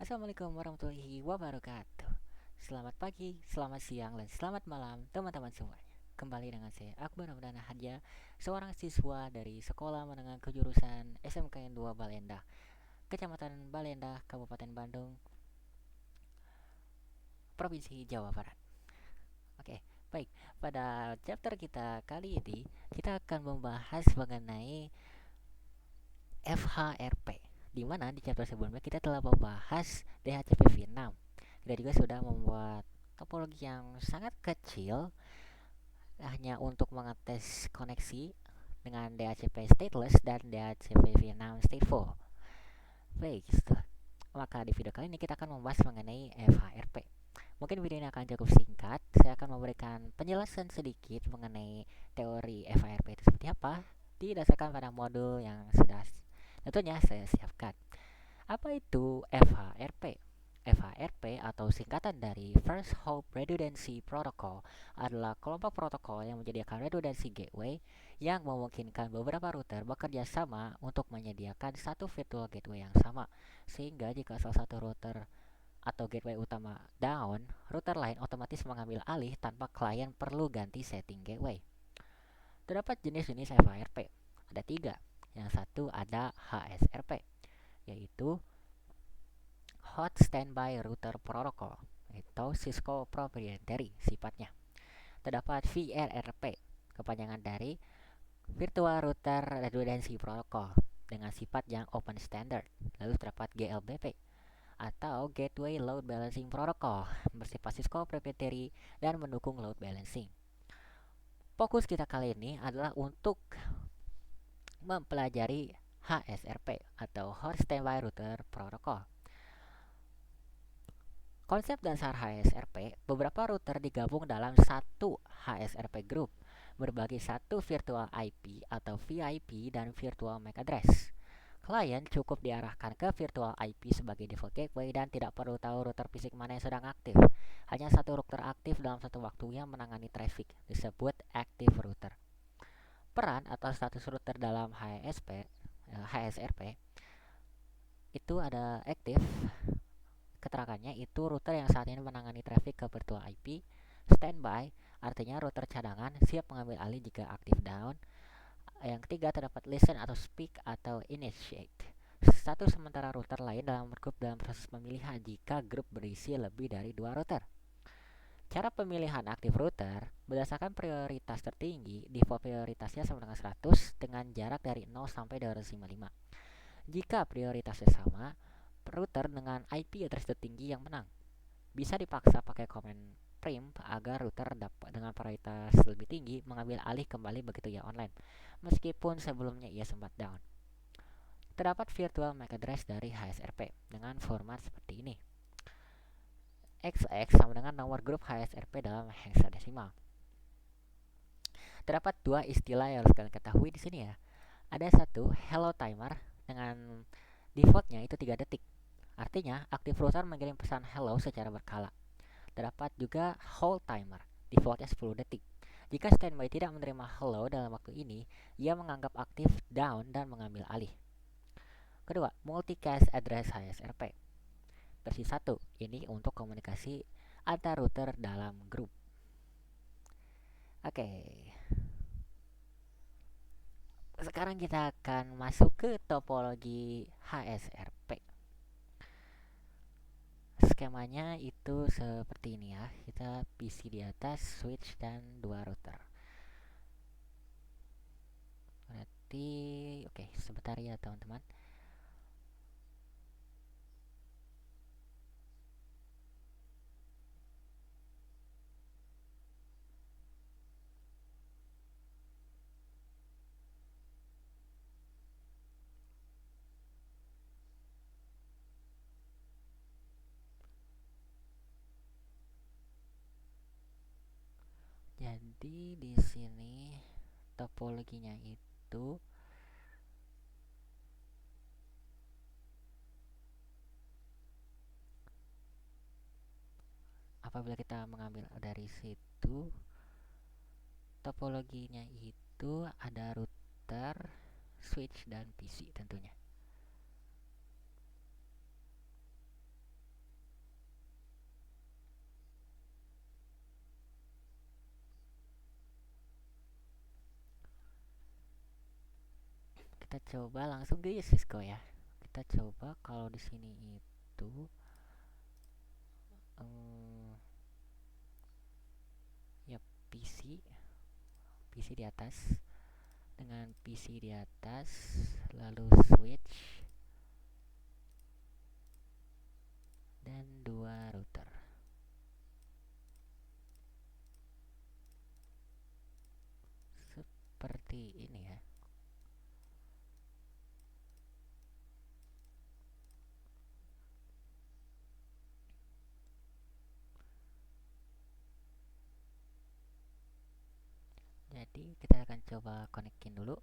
Assalamualaikum warahmatullahi wabarakatuh. Selamat pagi, selamat siang, dan selamat malam teman-teman semuanya. Kembali dengan saya Akbar Ramdana Hadja, seorang siswa dari Sekolah Menengah Kejurusan SMKN 2 Balenda, Kecamatan Balenda, Kabupaten Bandung, Provinsi Jawa Barat. Oke, baik. Pada chapter kita kali ini, kita akan membahas mengenai FHRP, di mana di chapter sebelumnya kita telah membahas DHCP-V6. Kita juga sudah membuat topologi yang sangat kecil hanya untuk mengetes koneksi dengan DHCP stateless dan DHCP V6 stateful. Baik, maka di video kali ini kita akan membahas mengenai FHRP. Mungkin video ini akan cukup singkat. Saya akan memberikan penjelasan sedikit mengenai teori FHRP itu seperti apa, didasarkan pada modul yang sudah tentunya saya siapkan. Apa itu FHRP? FHRP atau singkatan dari First Hop Redundancy Protocol adalah kelompok protokol yang menyediakan redundancy gateway yang memungkinkan beberapa router bekerja sama untuk menyediakan satu virtual gateway yang sama. Sehingga jika salah satu router atau gateway utama down, router lain otomatis mengambil alih tanpa klien perlu ganti setting gateway. Terdapat jenis-jenis FHRP. Ada tiga. Yang satu ada HSRP, yaitu Hot Standby Router Protocol atau Cisco Proprietary sifatnya. Terdapat VRRP, kepanjangan dari Virtual Router Redundancy Protocol dengan sifat yang open standard. Lalu terdapat GLBP atau Gateway Load Balancing Protocol bersifat Cisco Proprietary dan mendukung load balancing. Fokus kita kali ini adalah untuk mempelajari HSRP atau Hot Standby Router Protocol. Konsep dasar HSRP, beberapa router digabung dalam satu HSRP group, berbagi satu virtual IP atau VIP dan virtual MAC address. Klien cukup diarahkan ke virtual IP sebagai default gateway dan tidak perlu tahu router fisik mana yang sedang aktif. Hanya satu router aktif dalam satu waktu yang menangani traffic, disebut active router. Peran atau status router dalam HSRP itu ada active. Keterangannya itu router yang saat ini menangani traffic ke virtual IP. Standby artinya router cadangan siap mengambil alih jika aktif down. Yang ketiga terdapat listen atau speak atau initiate. Satu sementara router lain dalam grup dalam proses pemilihan jika grup berisi lebih dari dua router. Cara pemilihan aktif router berdasarkan prioritas tertinggi, default prioritasnya sama dengan 100 dengan jarak dari 0 sampai 255. Jika prioritasnya sama, router dengan IP address tertinggi yang menang. Bisa dipaksa pakai command prim agar router dapat dengan prioritas lebih tinggi mengambil alih kembali begitu ia online, meskipun sebelumnya ia sempat down. Terdapat virtual MAC address dari HSRP dengan format seperti ini. XX sama dengan nomor grup HSRP dalam hexadesimal. Terdapat dua istilah yang harus kalian ketahui di sini ya. Ada satu hello timer dengan defaultnya itu 3 detik. Artinya, aktif router mengirim pesan hello secara berkala. Terdapat juga hold timer, defaultnya 10 detik. Jika standby tidak menerima hello dalam waktu ini, ia menganggap aktif down dan mengambil alih. Kedua, multicast address HSRP. Versi 1, ini untuk komunikasi antar router dalam grup. Oke. Sekarang kita akan masuk ke topologi HSRP. Skemanya itu seperti ini ya. Kita PC di atas, switch dan dua router. Berarti oke, sebentar ya teman-teman. Jadi di sini topologinya itu apabila kita mengambil dari situ, topologinya itu ada router, switch dan PC tentunya. Kita coba langsung ke Cisco ya. Kita coba kalau di sini itu ya PC di atas, dengan PC di atas lalu switch dan 2 router. Seperti ini ya. Jadi kita akan coba konekin dulu.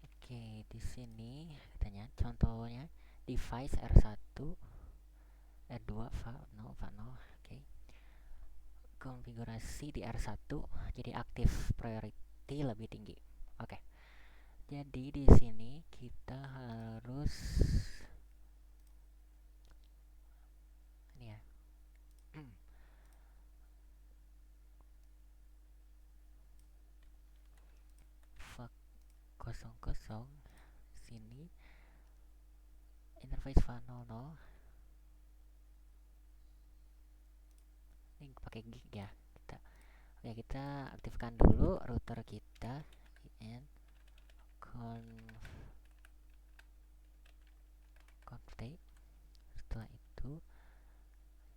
Oke, di sini katanya contohnya device R1, R2, V0, V0. Oke. Konfigurasi di R1 jadi aktif, priority lebih tinggi. Oke. Jadi di sini kita harus ini ya. Fuck 00 sini interface V00 ini pakai gig ya. Kita aktifkan dulu router kita in config. Setelah itu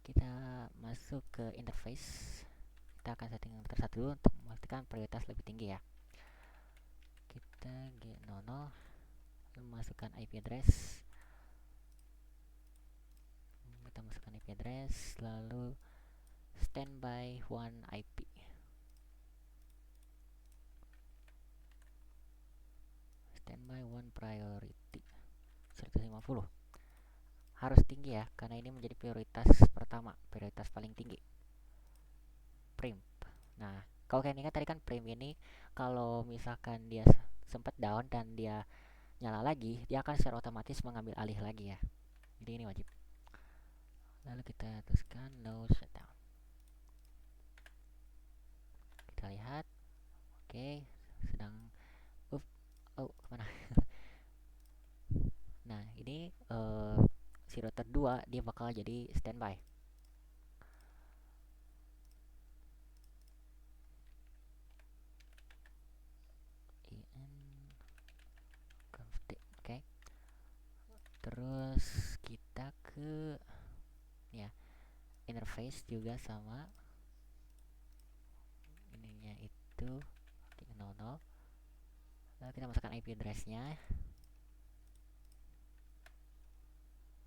kita masuk ke interface. Kita akan setting router 1 dulu untuk memastikan prioritas lebih tinggi ya. Kita G00 lalu masukkan IP address. Kita masukkan IP address lalu standby 1 IP. Standby 1 priority 150. Harus tinggi ya, karena ini menjadi prioritas pertama, prioritas paling tinggi. Prim. Nah, kalau kayak ini kan tadi kan prim ini kalau misalkan dia sempat down dan dia nyala lagi, dia akan secara otomatis mengambil alih lagi ya. Jadi ini wajib. Lalu kita tuliskan no shutdown. Kita lihat, oke, sedang kemana? Nah, ini si router 2 dia bakal jadi standby. Oke. Terus kita ke ya interface juga sama ininya itu 00. Lalu kita masukkan IP address-nya.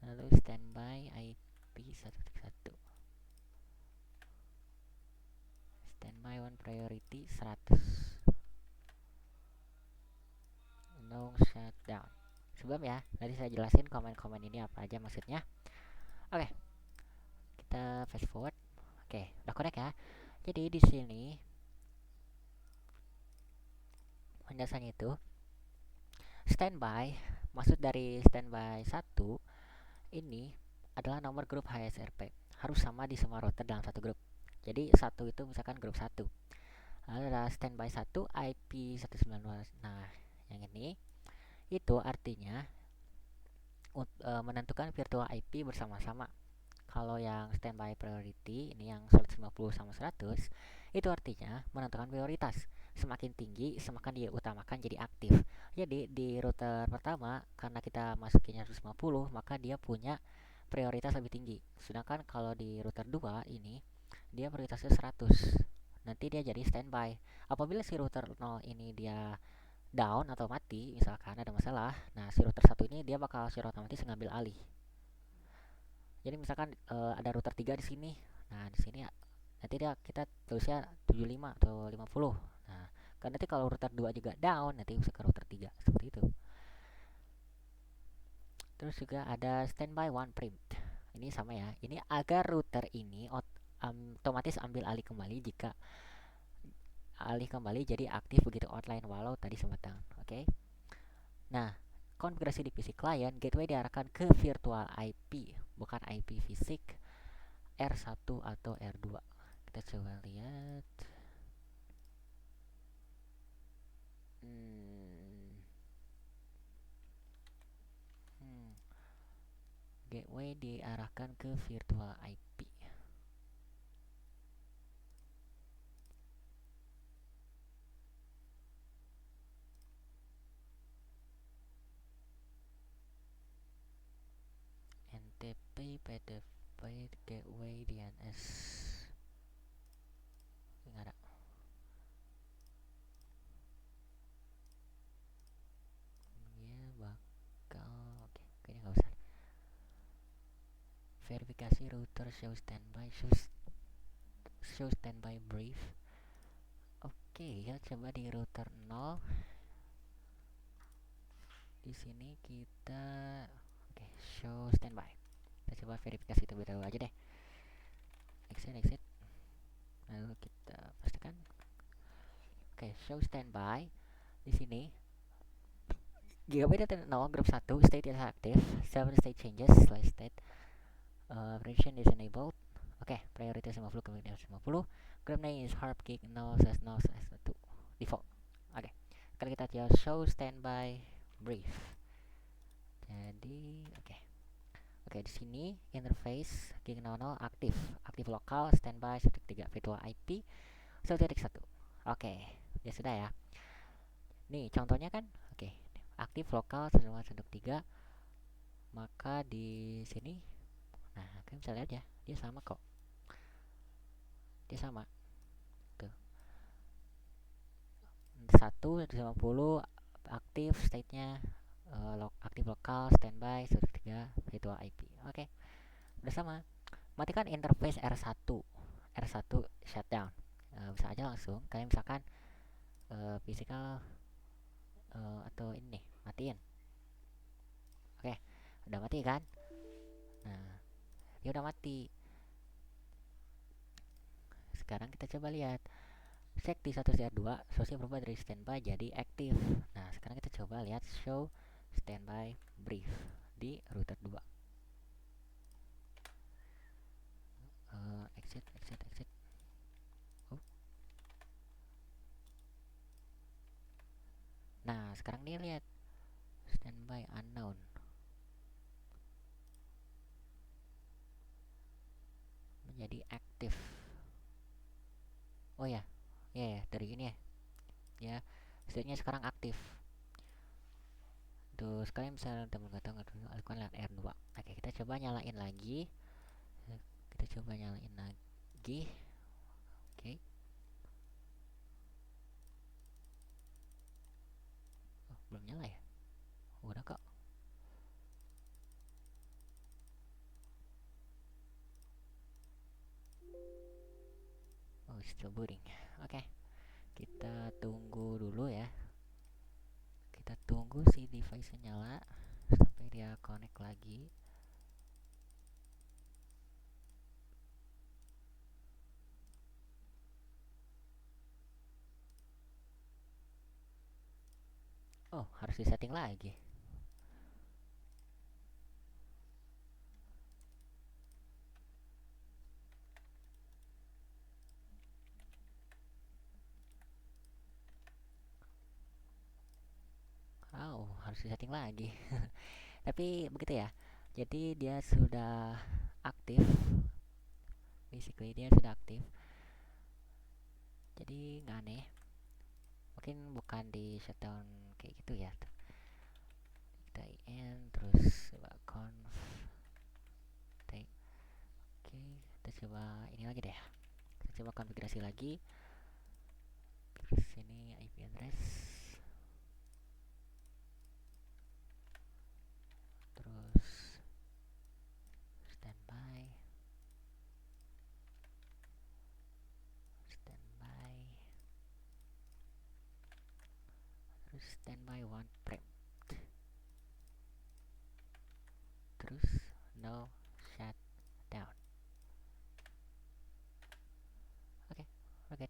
Lalu standby IP 1.1. Standby 1 priority 100. No shutdown. Sebelum ya, nanti saya jelasin komen-komen ini apa aja maksudnya. Oke. Kita fast forward. Oke, udah connect ya. Jadi di sini penjelasannya itu standby, maksud dari standby 1 ini adalah nomor grup HSRP. Harus sama di semua router dalam satu grup. Jadi satu itu misalkan grup 1. Lalu ada standby 1 IP 192. Nah, yang ini itu artinya menentukan virtual IP bersama-sama. Kalau yang standby priority ini yang 150 sama 100 itu artinya menentukan prioritas. Semakin tinggi semakin dia utamakan jadi aktif. Jadi di router pertama karena kita masukinnya 150 maka dia punya prioritas lebih tinggi. Sedangkan kalau di router 2 ini dia prioritasnya 100. Nanti dia jadi standby. Apabila si router 0 ini dia down atau mati misalkan ada masalah, nah si router 1 ini dia bakal secara otomatis ngambil alih. Jadi misalkan ada router 3 di sini. Nah, di sini nanti kita tulisnya 75 atau 50. Nah, kan nanti kalau router 2 juga down, nanti bisa ke router 3 seperti itu. Terus juga ada standby one prim. Ini sama ya. Ini agar router ini otomatis ambil alih kembali jika alih kembali jadi aktif begitu offline walau tadi sempat down. Oke. Nah, konfigurasi di PC klien, gateway diarahkan ke virtual IP, bukan IP fisik R1 atau R2. Kita coba lihat. Hmm, hmm, Gateway diarahkan ke virtual IP. NTP, PDP, Gateway, DNS. Nggak ada. Dia bakal, oke, kayaknya nggak usah. Verifikasi router show standby brief. Oke, ya coba di router 0. Di sini kita oke, show standby. Kita coba verifikasi terlebih dahulu aja deh. Exit. Lalu kita pastikan. Oke, show standby. Di sini gigabyte data 0 grup 1 state is active, 7 state changes slash state. Version is enabled. Oke, prioritas 50 kemudian 50. Group name is harp gig 0/0/1 default. Oke, sekarang kita coba show standby brief. Jadi oke, di sini interface gig 00 aktif lokal standby 1.3 virtual IP 1.1. Oke, ya sudah ya. Nih contohnya kan, oke, aktif lokal 1.3. Maka di sini, nah kalian bisa lihat ya, dia sama kok. Dia sama tuh, 1.50 aktif state-nya, aktif lokal standby 1.3 virtual IP. Oke, udah sama. Matikan interface R1 shutdown. Bisa aja langsung kalian misalkan physical atau ini matiin. Oke, udah mati kan? Nah, dia udah mati. Sekarang kita coba lihat. Cek di 1.2, source berubah dari standby jadi aktif. Nah, sekarang kita coba lihat show standby brief di router 2. Exit. Oh. Nah, sekarang dia lihat standby unknown. Menjadi aktif. Oh ya, ya dari ini ya. Ya, state-nya sekarang aktif. Tuh, sekalian bisa teman kata lakukan lihat R2. Oke, kita coba nyalain lagi. Kita coba nyalain lagi. Oke. Oh, belum nyala ya? Udah kok. Oh, still booting. Oke. Kita tunggu dulu ya. Kita tunggu si device nyala sampai dia connect lagi. Oh, harus disetting lagi. Oh, harus disetting lagi. Tapi begitu ya. Jadi dia sudah aktif. Basically dia sudah aktif. Jadi nggak aneh. Mungkin bukan di shutdown kayak gitu ya. Kita in terus coba conf. Oke, kita coba ini lagi deh. Kita coba konfigurasi lagi. Terus ini IP address. Terus standby. Terus standby one frame. Terus no shutdown. Oke, oke.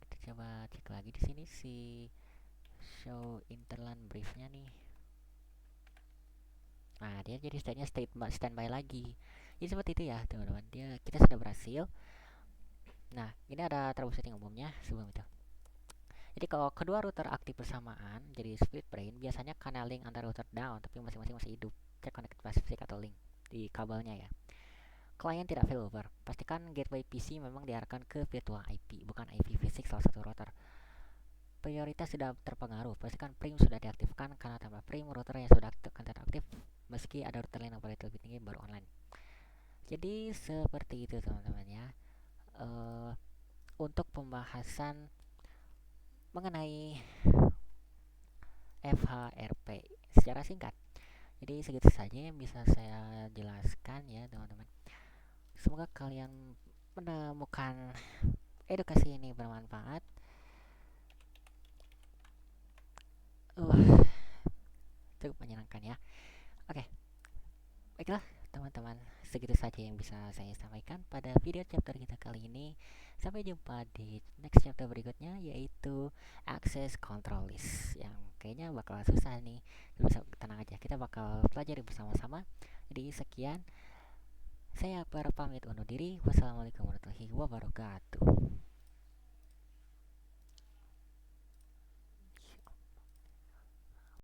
Kita coba cek lagi di sini si show interland briefnya nih. Nah, dia jadi standby lagi. Jadi seperti itu ya, teman-teman. Kita sudah berhasil. Nah, ini ada troubleshooting umumnya sebelum itu. Jadi kalau kedua router aktif bersamaan, jadi split brain, biasanya tunneling antar router down, tapi masing-masing masih hidup. Cek connectivity spesifik atau link di kabelnya ya. Klien tidak failover. Pastikan gateway PC memang diarahkan ke virtual IP, bukan IP fisik salah satu router. Prioritas sudah terpengaruh. Pastikan prim sudah diaktifkan karena tanpa prim router yang sudah aktif akan tidak aktif meski ada router lain yang lebih tinggi baru online. Jadi seperti itu teman-teman ya. Untuk pembahasan mengenai FHRP secara singkat. Jadi segitu saja yang bisa saya jelaskan ya teman-teman. Semoga kalian menemukan edukasi ini bermanfaat. Cukup menyenangkan ya. Oke, baiklah teman-teman, segitu saja yang bisa saya sampaikan pada video chapter kita kali ini. Sampai jumpa di next chapter berikutnya, yaitu access control list, yang kayaknya bakal susah nih. Bisa tenang aja, kita bakal pelajari bersama-sama. Jadi sekian, saya Akbar pamit undur diri. Wassalamualaikum warahmatullahi wabarakatuh.